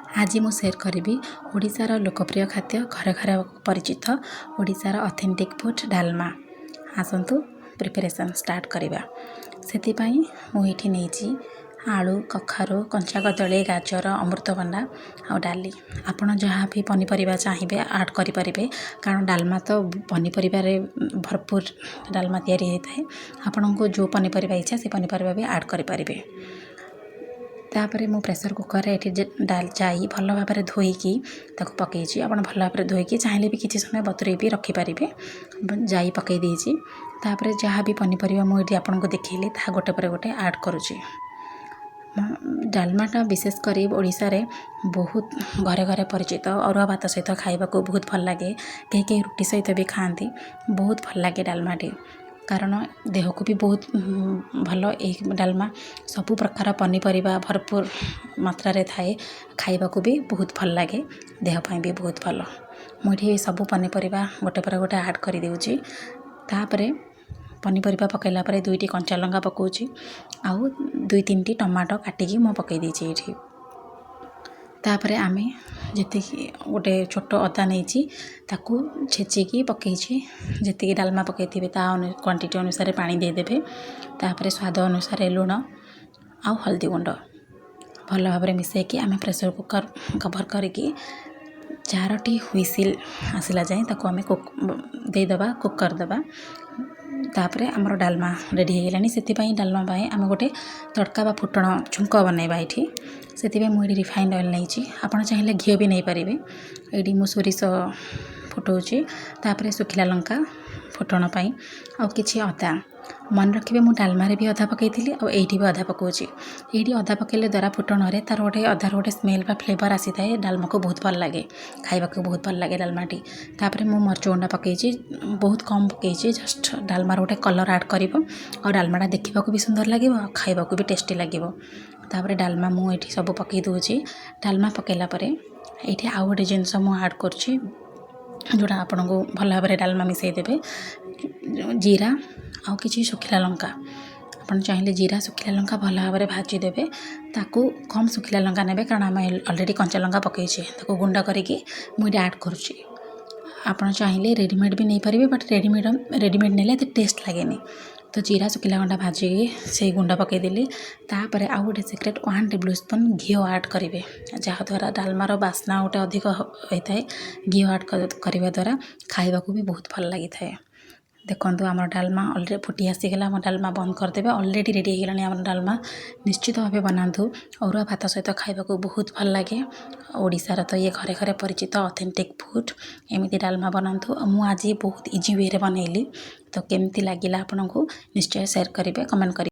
आज मु शेयर करी ओडिशार लोकप्रिय खाद्य घर घर परिचित ओडिशार ऑथेंटिक फूड डालमा। आसतु प्रिपरेशन स्टार्ट करवा। से मुझे नहीं आलू कखारू कंचा कदली गाजर अमृतभंडा और डाली आपड़ जहाँ भी पनीपरिया चाहिए ऐड करें कारण डालमा तो पनीपरिया भरपूर डालमा तैयारी होता है। आपण को जो पनीपरिया इच्छा से पनीपरिया भी ऐड करें। तापर मु प्रेसर कुकर ये डाल जाई भल भाव में धोईकी पकई आप भल भाव में धोईकी चाहिए भी किसी समय बतुरे भी रखिपारे जाई पकई देती। तापर जहाँ भी पनीपरिया मुझे आपको देखली ता गोटे पर गोटे ऐड करुँची। डालमाटा विशेषकर ओडिशा रे बहुत घरे घरे परिचित अरुआ भात सहित खाइबा को बहुत भल लगे। कहीं रुटी सहित भी खाती बहुत भल लगे डालमाटी कारण देह को भी बहुत भल। एक डालमा सबु प्रकार पनीपरिया भरपूर मात्रा रे थाए खाइबा को भी बहुत भल लगे देहपाई भी बहुत भल। मुझे सबु पनीपरिया गोटे पर गोटे ऐड कर देउची। तापरे पनीपरिया पकैला परे 2टी कंचा लंका पकाउची आउ 2-3टी टमाटो काटिकी मो पकई देछि एठी। तापरे आमे जति गोटे छोट अदा नहीं ताकू छेचिकी पकईची जी डालमा पकईथिबे ता क्वांटिटी अनुसार पानी देदेबे। तापरे स्वाद अनुसार लुण आउ हल्दी गुंड भल भाव में मिसैकी आमे प्रेसर कुकर कवर करके 4टी हुइसिल आसला जाए ताकू आमे देदेबा कुक करदेबा। तापरे आमर डालमा रेडी हो गलानी। से डालमा पाए आम गोटे तड़का बा फुटण छुंक बनैबा ये से मुझे रिफाइंड ऑयल नहीं आपड़ चाहिए घी भी नहीं पारे। ये मु सोरिष फुटाऊँची तापरे सुखिला लंका फुटण पाई आउ किछि अदा मन रखिए मु डालमारे भी अधा पकई भी अधा पकाउची। ये अधा पकईले द्वारा फुटण तार गोटे अधार गोटे स्मेल बा फ्लेवर आसी थाए डालमा को बहुत भल लगे खाइबा को बहुत भल लगे डालमाटी। तापरे मु मरच गुंडा पकईची बहुत कम पकईची जस्ट डालमार गोटे कलर ऐड कर और डालमाटा देखा भी सुंदर लगे खाइबा को भी टेस्टी लगे। तापरे डालमा मु ये सब पकई दूची। डालमा पकईला परे ये आउ गोटे जिनस मु ऐड करुँची जोड़ा आपन को भल भाव में डालमा मिसई देबे। जीरा आउ किछि सुखिला लंका आपन चाहिए जीरा सुखिला लंका भल भाव में भाजी देबे। ताकू कम सुखिला लंका नेबे कारण आम ऑलरेडी कंचा लंका पकईछे ताकू गुंडा करके मुझे ऐड करुँची। आपन चाहिए रेडीमेड भी नहीं पारे बट रेडीमेड नेले तो टेस्ट लगेनी। तो जीरा सुखिला गंडा भाजी से गुंडा पकईदेली। तापर आउ गोटे सिक्रेट 1 टेबल स्पून घी ऐड करेंगे जहाँद्वारा डालमार बास्ना गोटे अधिक होता है। घी ऐड करने द्वारा खाइबा को भी बहुत भल लगी थाए। देखो आम डालमा अलरेडी फुटी आसीगला आम डालमा बंद करदेवे अलरेडी रेडी हो गलानी आम डालमा। निश्चित भाव बनातु अरुआ भात सहित खाइबा को बहुत भल लगे। ओडिशार तो ये घरे घरे परिचित ऑथेंटिक फूड एमती डालमा बनातु। मु आज बहुत इजी वे रे बनैली तो केमती लगिला आपन को निश्चय शेयर करेंगे कमेंट करेंगे।